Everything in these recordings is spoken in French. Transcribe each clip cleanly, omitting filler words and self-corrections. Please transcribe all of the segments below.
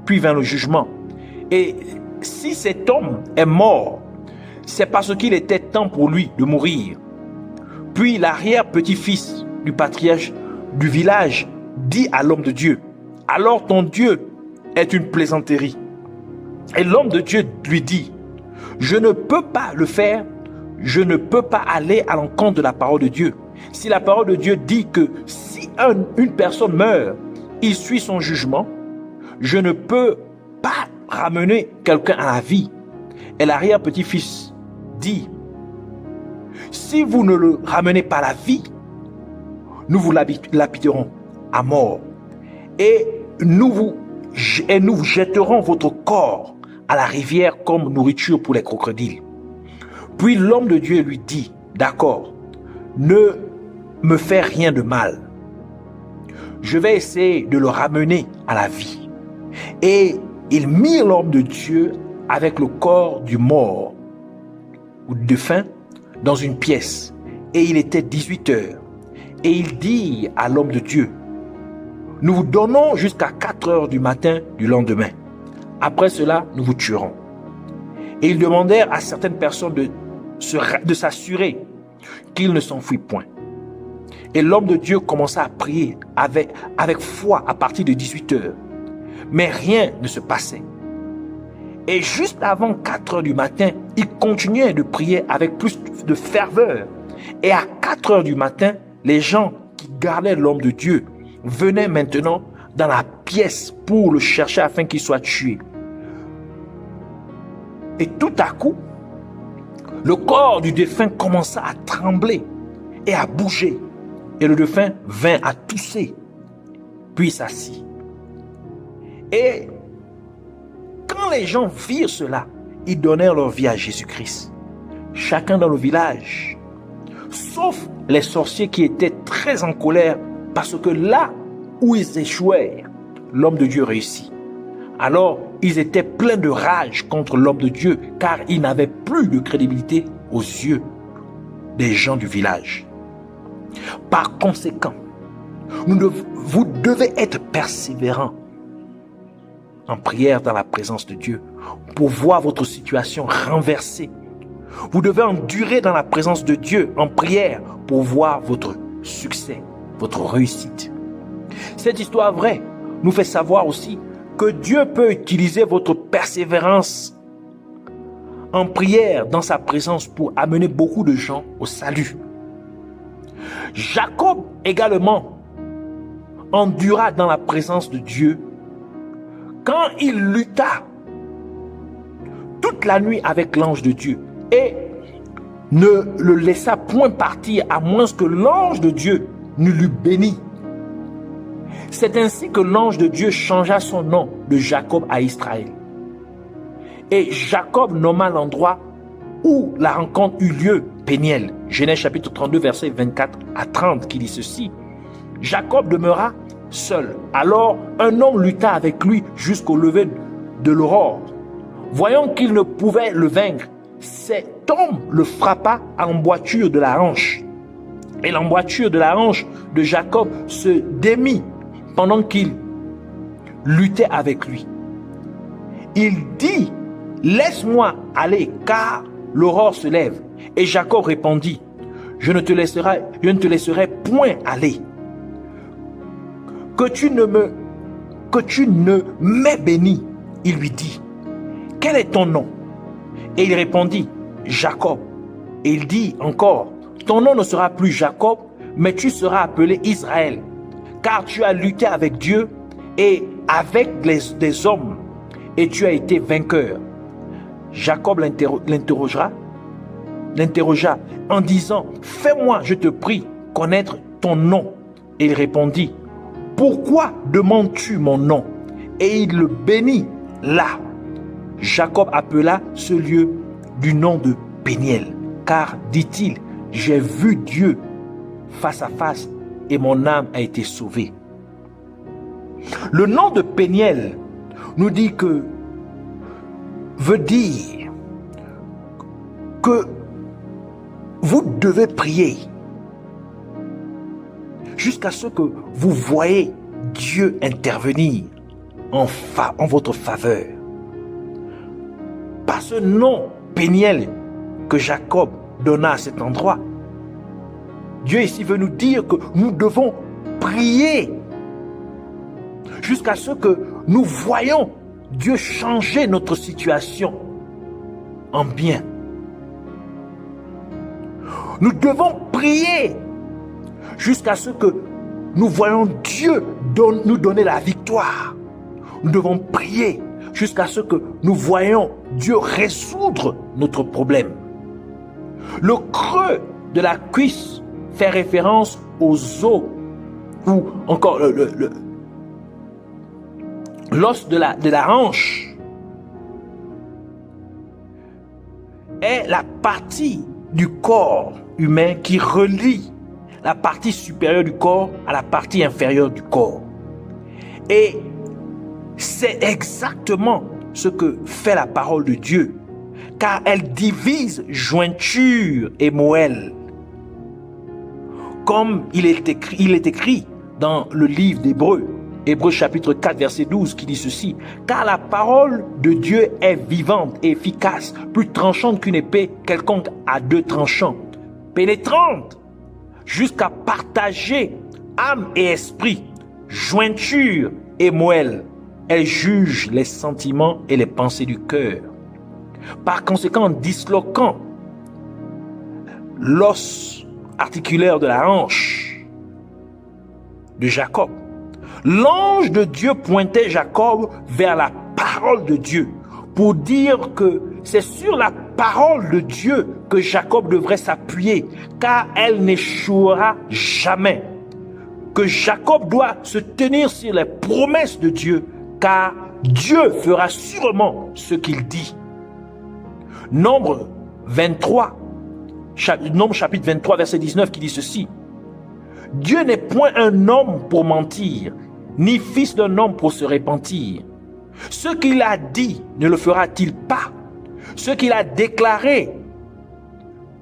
puis vint le jugement. Et si cet homme est mort, c'est parce qu'il était temps pour lui de mourir. Puis l'arrière-petit-fils du patriarche du village dit à l'homme de Dieu, « Alors ton Dieu est une plaisanterie. » Et l'homme de Dieu lui dit, « Je ne peux pas le faire, je ne peux pas aller à l'encontre de la parole de Dieu. Si la parole de Dieu dit que si une personne meurt, il suit son jugement, je ne peux pas ramener quelqu'un à la vie. » Et l'arrière-petit-fils dit, « Si vous ne le ramenez pas à la vie, nous vous lapiderons à mort et nous vous jetterons votre corps à la rivière comme nourriture pour les crocodiles. » Puis l'homme de Dieu lui dit, « D'accord, ne me fais rien de mal. Je vais essayer de le ramener à la vie. » Et ils mirent l'homme de Dieu avec le corps du mort ou du défunt dans une pièce. Et il était 18 heures. Et il dit à l'homme de Dieu, « Nous vous donnons jusqu'à 4 heures du matin du lendemain. Après cela, nous vous tuerons. » Et ils demandèrent à certaines personnes de s'assurer qu'il ne s'enfuit point. Et l'homme de Dieu commença à prier avec foi à partir de 18 heures. Mais rien ne se passait. Et juste avant 4 heures du matin, il continuait de prier avec plus de ferveur. Et à 4 heures du matin, les gens qui gardaient l'homme de Dieu venaient maintenant dans la pièce pour le chercher afin qu'il soit tué. Et tout à coup, le corps du défunt commença à trembler et à bouger. Et le défunt vint à tousser, puis s'assit. Et quand les gens virent cela, ils donnèrent leur vie à Jésus-Christ. Chacun dans le village, sauf les sorciers qui étaient très en colère parce que là où ils échouèrent, l'homme de Dieu réussit. Alors, ils étaient pleins de rage contre l'homme de Dieu car il n'avait plus de crédibilité aux yeux des gens du village. Par conséquent, vous devez être persévérants en prière dans la présence de Dieu pour voir votre situation renversée. Vous devez endurer dans la présence de Dieu en prière pour voir votre succès, votre réussite. Cette histoire vraie nous fait savoir aussi que Dieu peut utiliser votre persévérance en prière dans sa présence pour amener beaucoup de gens au salut. Jacob également endura dans la présence de Dieu quand il lutta toute la nuit avec l'ange de Dieu et ne le laissa point partir à moins que l'ange de Dieu ne l'eût béni. C'est ainsi que l'ange de Dieu changea son nom de Jacob à Israël. Et Jacob nomma l'endroit où la rencontre eut lieu Péniel. Genèse chapitre 32 versets 24 à 30 qui dit ceci. Jacob demeura seul. Alors un homme lutta avec lui jusqu'au lever de l'aurore. Voyant qu'il ne pouvait le vaincre, cet homme le frappa à l'emboîture de la hanche. Et l'emboîture de la hanche de Jacob se démit pendant qu'il luttait avec lui. Il dit, « Laisse-moi aller, car l'aurore se lève. » Et Jacob répondit, « Je ne te laisserai point aller. Que tu ne m'aies béni. » Il lui dit, « Quel est ton nom ?» Et il répondit, « Jacob. » Et il dit encore, « Ton nom ne sera plus Jacob, mais tu seras appelé Israël, car tu as lutté avec Dieu et avec des hommes, et tu as été vainqueur. » Jacob l'interrogea en disant, « Fais-moi, je te prie, connaître ton nom. » Et il répondit, « Pourquoi demandes-tu mon nom ?» Et il le bénit là. Jacob appela ce lieu du nom de Péniel, car, dit-il, « J'ai vu Dieu face à face et mon âme a été sauvée. » Le nom de Péniel nous dit que veut dire que vous devez prier jusqu'à ce que vous voyez Dieu intervenir en votre faveur. Par ce nom Péniel que Jacob donna à cet endroit, Dieu ici veut nous dire que nous devons prier jusqu'à ce que nous voyons Dieu changer notre situation en bien. Nous devons prier jusqu'à ce que nous voyons Dieu nous donner la victoire. Nous devons prier jusqu'à ce que nous voyons Dieu résoudre notre problème. Le creux de la cuisse fait référence aux os, ou encore l'os de la hanche est la partie du corps humain qui relie la partie supérieure du corps à la partie inférieure du corps. Et c'est exactement ce que fait la parole de Dieu, car elle divise jointure et moelle. Comme il est écrit dans le livre d'Hébreux, Hébreux chapitre 4 verset 12, qui dit ceci: car la parole de Dieu est vivante et efficace, plus tranchante qu'une épée quelconque à deux tranchants, pénétrante jusqu'à partager âme et esprit, jointure et moelle. Elle juge les sentiments et les pensées du cœur. Par conséquent, en disloquant l'os articulaire de la hanche de Jacob, l'ange de Dieu pointait Jacob vers la parole de Dieu pour dire que c'est sur la parole de Dieu que Jacob devrait s'appuyer, car elle n'échouera jamais. Que Jacob doit se tenir sur les promesses de Dieu, car Dieu fera sûrement ce qu'il dit. Nombre chapitre 23 verset 19 qui dit ceci: Dieu n'est point un homme pour mentir, ni fils d'un homme pour se repentir. Ce qu'il a dit ne le fera-t-il pas? Ce qu'il a déclaré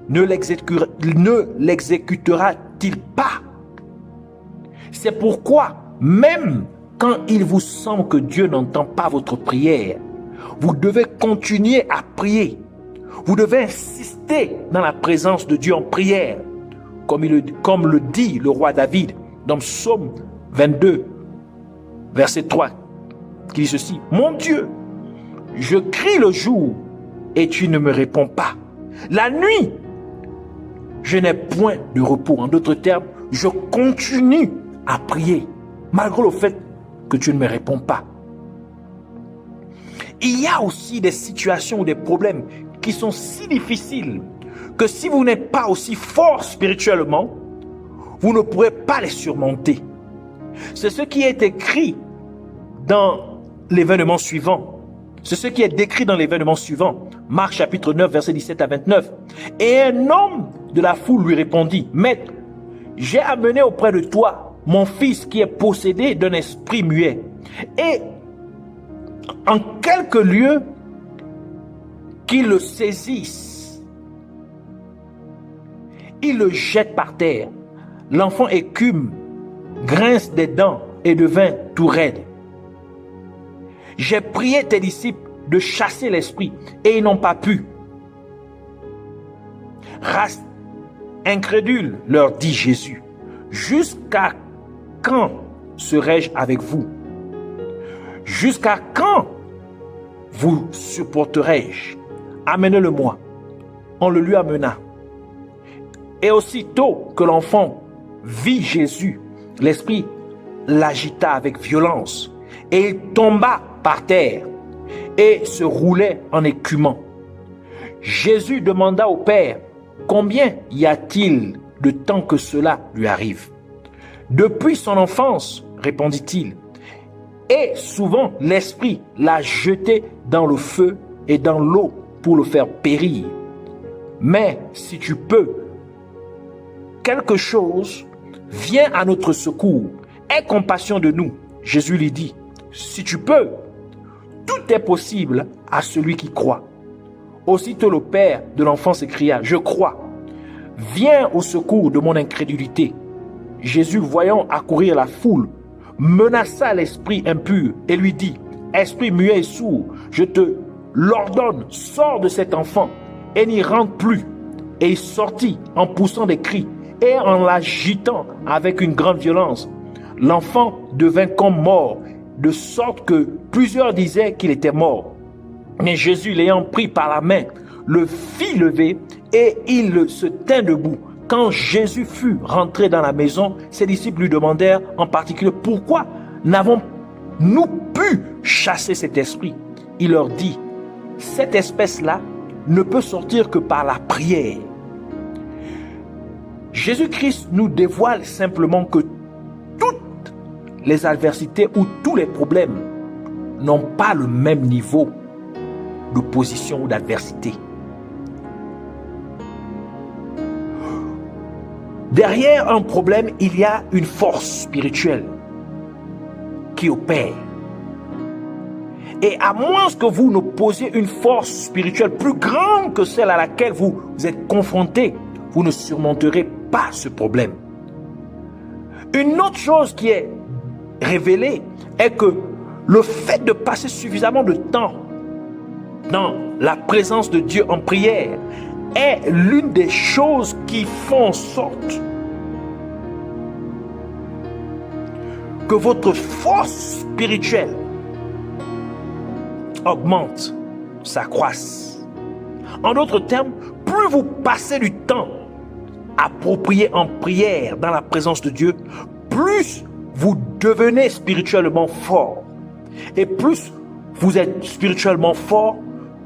ne l'exécutera-t-il pas? C'est pourquoi, même quand il vous semble que Dieu n'entend pas votre prière, vous devez continuer à prier. Vous devez insister dans la présence de Dieu en prière, comme le dit le roi David dans Psaume 22, verset 3, qui dit ceci: mon Dieu, je crie le jour et tu ne me réponds pas. La nuit, je n'ai point de repos. En d'autres termes, je continue à prier, malgré le fait que tu ne me réponds pas. Il y a aussi des situations ou des problèmes qui sont si difficiles que si vous n'êtes pas aussi fort spirituellement, vous ne pourrez pas les surmonter. C'est ce qui est écrit dans l'événement suivant. C'est ce qui est décrit dans l'événement suivant. Marc chapitre 9, verset 17 à 29. Et un homme de la foule lui répondit: Maître, j'ai amené auprès de toi mon fils qui est possédé d'un esprit muet. Et en quelques lieux, qu'il le saisisse, il le jette par terre. L'enfant écume, grince des dents et devint tout raide. J'ai prié tes disciples de chasser l'esprit et ils n'ont pas pu. Race incrédule, leur dit Jésus, jusqu'à quand serai-je avec vous? Jusqu'à quand vous supporterai-je? Amenez-le-moi. On le lui amena. Et aussitôt que l'enfant vit Jésus, l'esprit l'agita avec violence et il tomba par terre et se roulait en écumant. Jésus demanda au Père: combien y a-t-il de temps que cela lui arrive? Depuis son enfance, répondit-il, et souvent l'esprit l'a jeté dans le feu et dans l'eau pour le faire périr. Mais si tu peux, quelque chose, viens à notre secours, aie compassion de nous. Jésus lui dit: si tu peux, tout est possible à celui qui croit. Aussitôt le père de l'enfant s'écria: je crois, viens au secours de mon incrédulité. Jésus, voyant accourir la foule, menaça l'esprit impur et lui dit, esprit muet et sourd, je te l'ordonne, sors de cet enfant et n'y rentre plus. Et il sortit en poussant des cris et en l'agitant avec une grande violence. L'enfant devint comme mort, de sorte que plusieurs disaient qu'il était mort. Mais Jésus, l'ayant pris par la main, le fit lever et il se tint debout. Quand Jésus fut rentré dans la maison, ses disciples lui demandèrent en particulier, pourquoi n'avons-nous pu chasser cet esprit? Il leur dit, cette espèce-là ne peut sortir que par la prière. Jésus-Christ nous dévoile simplement que toutes les adversités ou tous les problèmes n'ont pas le même niveau d'opposition ou d'adversité. Derrière un problème, il y a une force spirituelle qui opère. Et à moins que vous n'opposiez une force spirituelle plus grande que celle à laquelle vous êtes confronté, vous ne surmonterez pas ce problème. Une autre chose qui est révélée est que le fait de passer suffisamment de temps dans la présence de Dieu en prière est l'une des choses qui font en sorte que votre force spirituelle augmente, s'accroisse. En d'autres termes, plus vous passez du temps approprié en prière dans la présence de Dieu, plus vous devenez spirituellement fort. Et plus vous êtes spirituellement fort,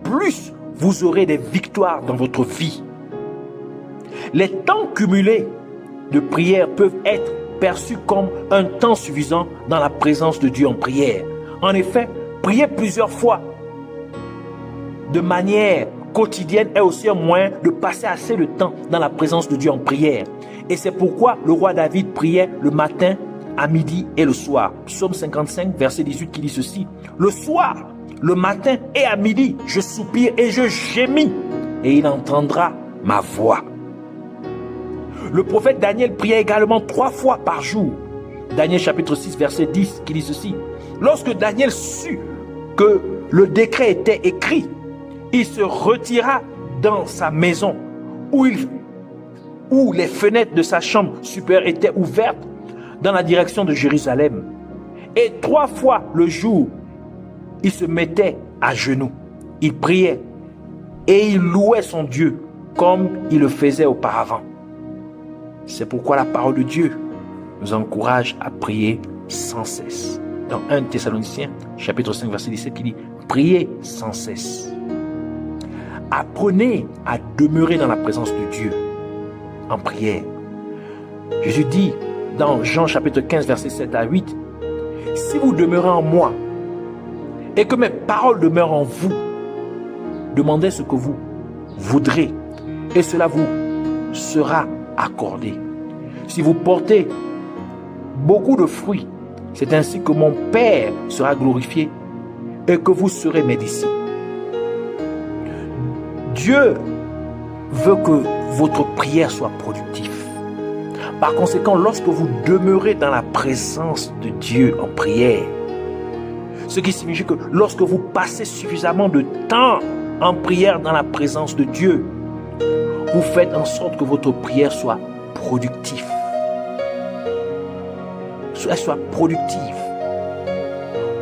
plus vous aurez des victoires dans votre vie. Les temps cumulés de prière peuvent être perçus comme un temps suffisant dans la présence de Dieu en prière. En effet, prier plusieurs fois de manière quotidienne est aussi un moyen de passer assez de temps dans la présence de Dieu en prière. Et c'est pourquoi le roi David priait le matin, à midi et le soir. Psaume 55, verset 18 qui dit ceci. Le soir, le matin et à midi, je soupire et je gémis, et il entendra ma voix. Le prophète Daniel priait également 3 fois par jour. Daniel chapitre 6, verset 10 qui dit ceci. Lorsque Daniel sut que le décret était écrit, il se retira dans sa maison où les fenêtres de sa chambre supérieure étaient ouvertes dans la direction de Jérusalem. Et 3 fois le jour, il se mettait à genoux. Il priait et il louait son Dieu comme il le faisait auparavant. C'est pourquoi la parole de Dieu nous encourage à prier sans cesse. Dans 1 Thessaloniciens, chapitre 5, verset 17, qui dit « Priez sans cesse ». Apprenez à demeurer dans la présence de Dieu en prière. Jésus dit dans Jean chapitre 15, verset 7 à 8, « Si vous demeurez en moi et que mes paroles demeurent en vous, demandez ce que vous voudrez et cela vous sera accordé. Si vous portez beaucoup de fruits, c'est ainsi que mon Père sera glorifié et que vous serez mes disciples. » Dieu veut que votre prière soit productive. Par conséquent, lorsque vous demeurez dans la présence de Dieu en prière, ce qui signifie que lorsque vous passez suffisamment de temps en prière dans la présence de Dieu, vous faites en sorte que votre prière soit productive. Elle soit productive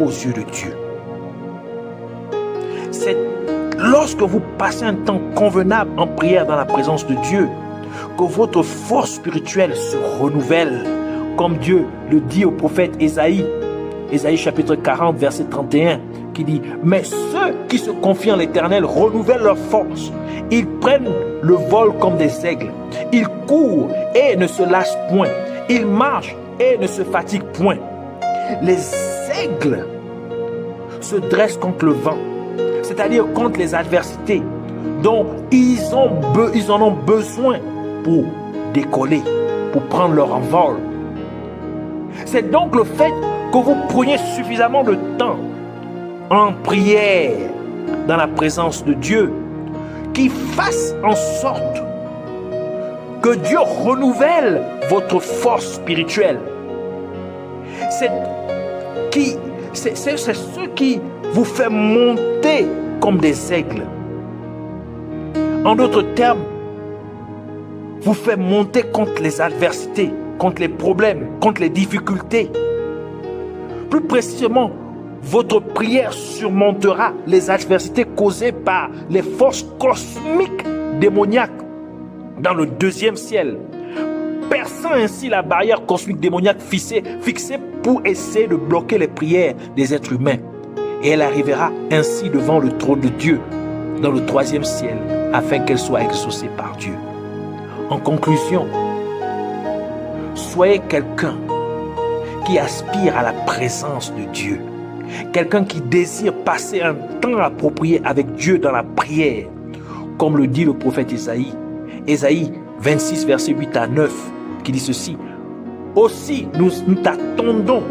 aux yeux de Dieu. C'est lorsque vous passez un temps convenable en prière dans la présence de Dieu que votre force spirituelle se renouvelle, comme Dieu le dit au prophète Ésaïe. Ésaïe chapitre 40, verset 31, qui dit « Mais ceux qui se confient en l'Éternel renouvellent leur force. Ils prennent le vol comme des aigles. Ils courent et ne se lassent point. Ils marchent et ne se fatiguent point. Les aigles se dressent contre le vent, c'est-à-dire contre les adversités dont ils en ont besoin pour décoller, pour prendre leur envol. C'est donc le fait que vous preniez suffisamment de temps en prière dans la présence de Dieu qui fasse en sorte que Dieu renouvelle votre force spirituelle. C'est c'est ce qui vous fait monter comme des aigles. En d'autres termes, vous fait monter contre les adversités, contre les problèmes, contre les difficultés. Plus précisément, votre prière surmontera les adversités causées par les forces cosmiques démoniaques dans le deuxième ciel, perçant ainsi la barrière cosmique démoniaque fixée pour essayer de bloquer les prières des êtres humains. Et elle arrivera ainsi devant le trône de Dieu dans le troisième ciel, afin qu'elle soit exaucée par Dieu. En conclusion, soyez quelqu'un qui aspire à la présence de Dieu, quelqu'un qui désire passer un temps approprié avec Dieu dans la prière, comme le dit le prophète Ésaïe. Ésaïe 26, versets 8 à 9, qui dit ceci: Aussi nous t'attendons,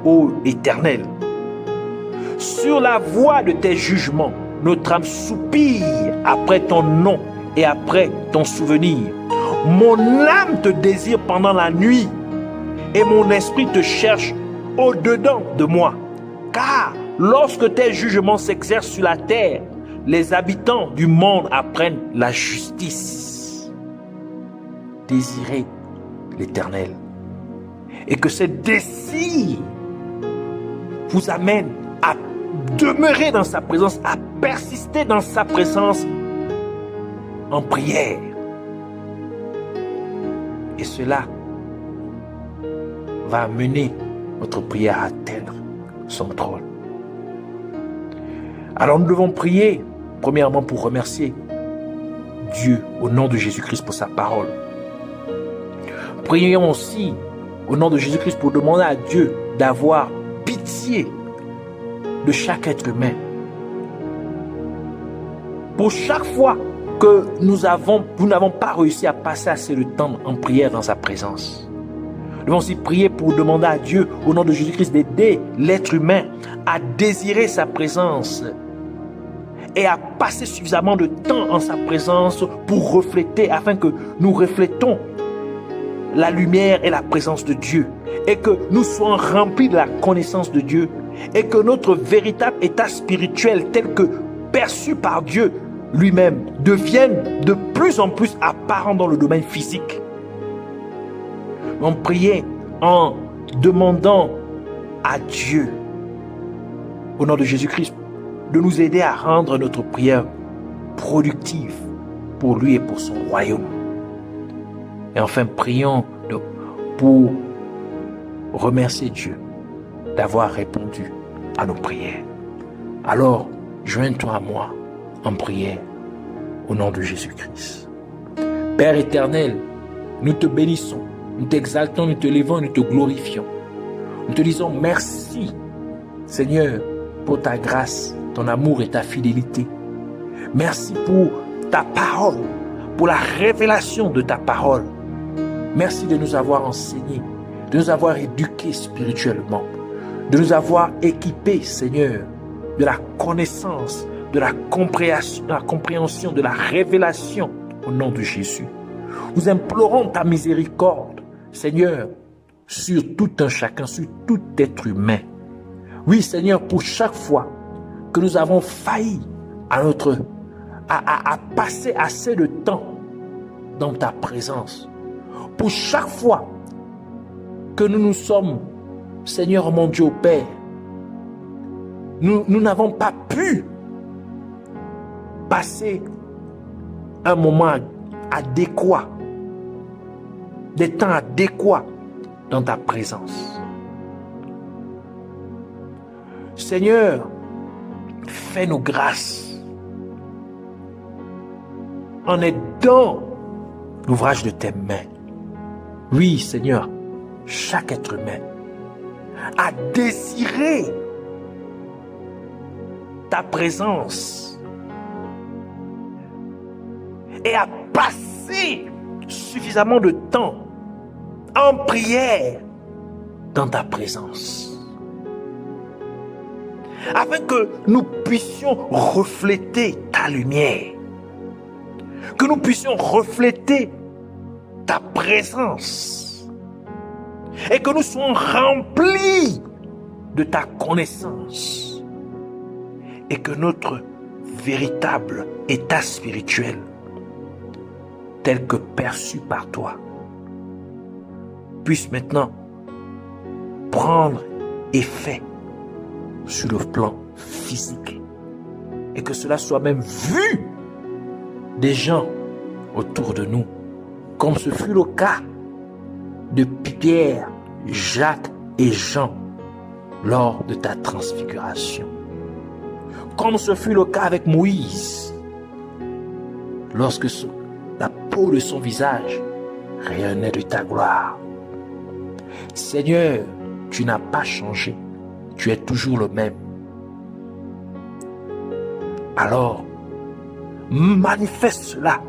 ô Éternel. Sur la voie de tes jugements, notre âme soupire après ton nom et après ton souvenir. Mon âme te désire pendant la nuit et mon esprit te cherche au-dedans de moi. Car lorsque tes jugements s'exercent sur la terre, les habitants du monde apprennent la justice. Désirez l'Éternel et que ce désir vous amène à demeurer dans sa présence, à persister dans sa présence en prière. Et cela va amener votre prière à atteindre son trône. Alors nous devons prier, premièrement pour remercier Dieu au nom de Jésus-Christ pour sa parole. Prions aussi au nom de Jésus-Christ pour demander à Dieu d'avoir pitié de chaque être humain. Pour chaque fois que nous n'avons pas réussi à passer assez de temps en prière dans sa présence. Nous devons aussi prier pour demander à Dieu, au nom de Jésus-Christ, d'aider l'être humain à désirer sa présence et à passer suffisamment de temps en sa présence pour refléter, afin que nous reflétons la lumière et la présence de Dieu et que nous soyons remplis de la connaissance de Dieu et que notre véritable état spirituel tel que perçu par Dieu lui-même devienne de plus en plus apparent dans le domaine physique. On priait en demandant à Dieu, au nom de Jésus-Christ, de nous aider à rendre notre prière productive pour lui et pour son royaume. Et enfin, prions pour remercier Dieu d'avoir répondu à nos prières. Alors, joins-toi à moi en prière au nom de Jésus-Christ. Père éternel, nous te bénissons, nous t'exaltons, nous te levons, nous te glorifions. Nous te disons merci, Seigneur, pour ta grâce, ton amour et ta fidélité. Merci pour ta parole, pour la révélation de ta parole. Merci de nous avoir enseignés, de nous avoir éduqués spirituellement, de nous avoir équipés, Seigneur, de la connaissance, de la compréhension, de la révélation au nom de Jésus. Nous implorons ta miséricorde, Seigneur, sur tout un chacun, sur tout être humain. Oui, Seigneur, pour chaque fois que nous avons failli à passer assez de temps dans ta présence, pour chaque fois que nous nous sommes, Seigneur mon Dieu Père, nous n'avons pas pu passer un moment adéquat, des temps adéquats dans ta présence. Seigneur, fais-nous grâce en aidant l'ouvrage de tes mains. Oui, Seigneur, chaque être humain a désiré ta présence et a passé suffisamment de temps en prière dans ta présence, afin que nous puissions refléter ta lumière, que nous puissions refléter ta présence et que nous soyons remplis de ta connaissance et que notre véritable état spirituel, tel que perçu par toi, puisse maintenant prendre effet sur le plan physique et que cela soit même vu des gens autour de nous, comme ce fut le cas de Pierre, Jacques et Jean lors de ta transfiguration, comme ce fut le cas avec Moïse lorsque la peau de son visage rayonnait de ta gloire. Seigneur, tu n'as pas changé, tu es toujours le même. Alors, manifeste cela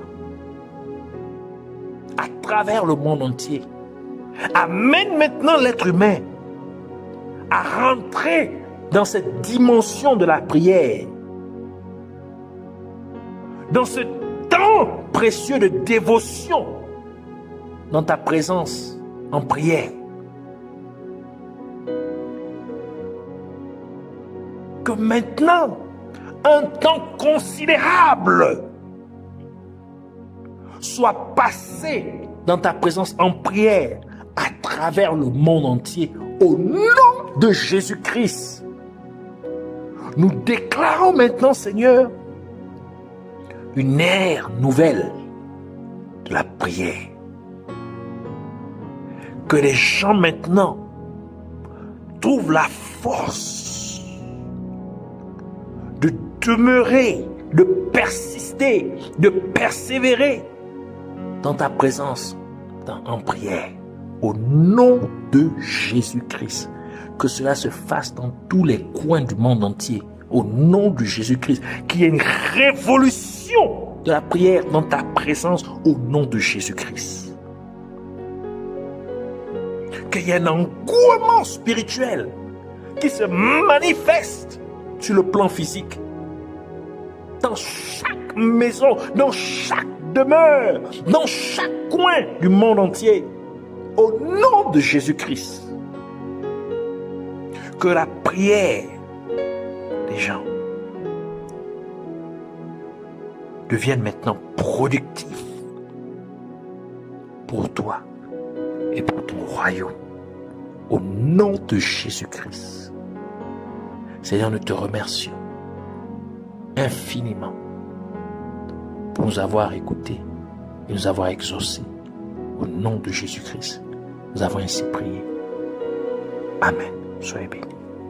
à travers le monde entier. Amène maintenant l'être humain à rentrer dans cette dimension de la prière, dans ce temps précieux de dévotion dans ta présence en prière. Que maintenant, un temps considérable soit passé dans ta présence en prière à travers le monde entier au nom de Jésus-Christ. Nous déclarons maintenant, Seigneur, une ère nouvelle de la prière. Que les gens maintenant trouvent la force de demeurer, de persister, de persévérer dans ta présence en prière. Au nom de Jésus-Christ. Que cela se fasse dans tous les coins du monde entier. Au nom de Jésus-Christ. Qu'il y ait une révolution de la prière dans ta présence. Au nom de Jésus-Christ. Qu'il y ait un engouement spirituel qui se manifeste sur le plan physique. Dans chaque maison, dans chaque demeure, dans chaque coin du monde entier. Au nom de Jésus-Christ, que la prière des gens devienne maintenant productive pour toi et pour ton royaume. Au nom de Jésus-Christ. Seigneur, nous te remercions infiniment pour nous avoir écoutés et nous avoir exaucés. Au nom de Jésus-Christ, nous avons ainsi prié. Amen. Soyez bénis.